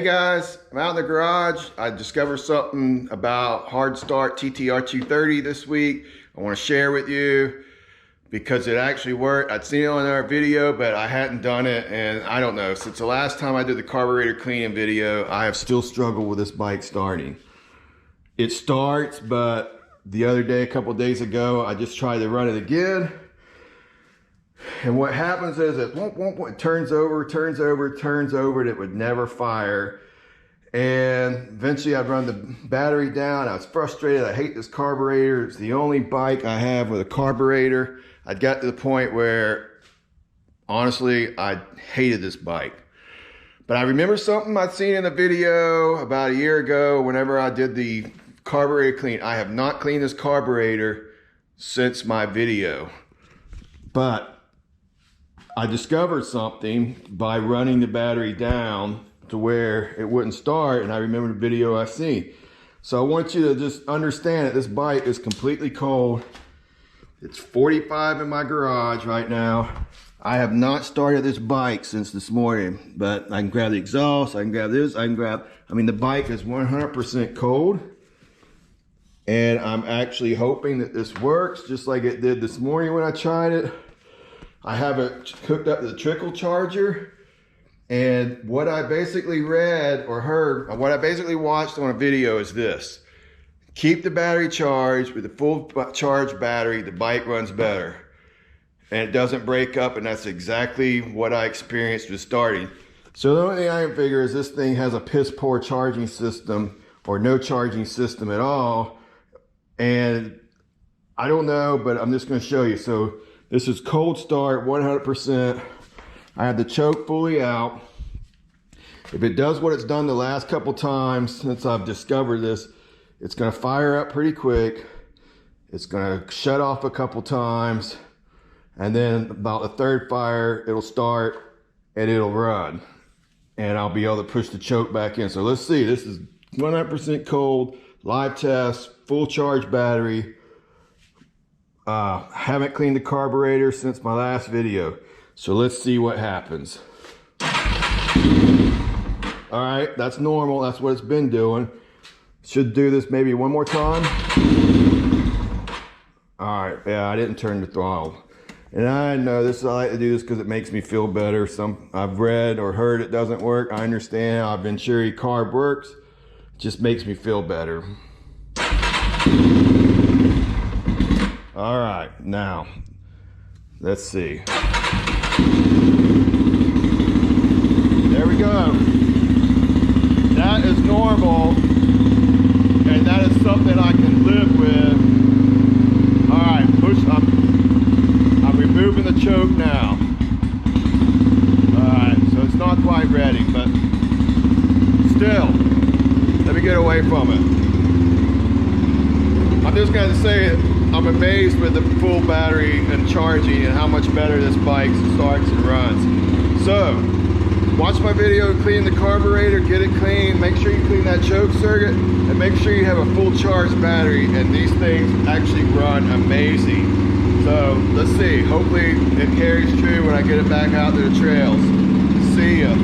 Hey guys, I'm out in the garage. I discovered something about hard start TTR230 this week. I want to share with you because it actually worked. I'd seen it on our video, but I hadn't done it, and I don't know, since the last time I did the carburetor cleaning video, I have still struggled with this bike starting. It starts, but the other day, a couple days ago, I just tried to run it again. And what happens is it turns over, and it would never fire. And eventually I'd run the battery down. I was frustrated. I hate this carburetor. It's the only bike I have with a carburetor. I got to the point where, honestly, I hated this bike. But I remember something I'd seen in a video about a year ago whenever I did the carburetor clean. I have not cleaned this carburetor since my video. But I discovered something by running the battery down to where it wouldn't start, and I remember the video I've seen. So I want you to just understand that this bike is completely cold. It's 45 in my garage right now. I have not started this bike since this morning, but I can grab the exhaust, I can grab this, I mean the bike is 100% cold. And I'm actually hoping that this works just like it did this morning when I tried it. I have it hooked up to the trickle charger, and what I basically read or heard, what I basically watched on a video is this: keep the battery charged. With a full charged battery, the bike runs better and it doesn't break up, and that's exactly what I experienced with starting. So the only thing I can figure is this thing has a piss poor charging system or no charging system at all, and I don't know, but I'm just going to show you. So this is cold start, 100%. I have the choke fully out. If it does what it's done the last couple times since I've discovered this, it's gonna fire up pretty quick. It's gonna shut off a couple times, and then about the third fire, it'll start and it'll run. And I'll be able to push the choke back in. So let's see, this is 100% cold, live test, full charge battery. Haven't cleaned the carburetor since my last video. So let's see what happens. All right, that's normal. That's what it's been doing. Should do this maybe one more time. All right, yeah, I didn't turn the throttle. And I know this, I like to do this because it makes me feel better. I've read or heard it doesn't work. I understand. I've been sure carb works. It just makes me feel better. All right, now, let's see. There we go. That is normal, and that is something I can live with. All right, I'm removing the choke now. All right, so it's not quite ready, but still, let me get away from it. I'm just going to say I'm amazed with the full battery and charging and how much better this bike starts and runs. So, watch my video, clean the carburetor, get it clean, make sure you clean that choke circuit, and make sure you have a full charged battery, and these things actually run amazing. So, let's see, hopefully it carries true when I get it back out to the trails. See ya.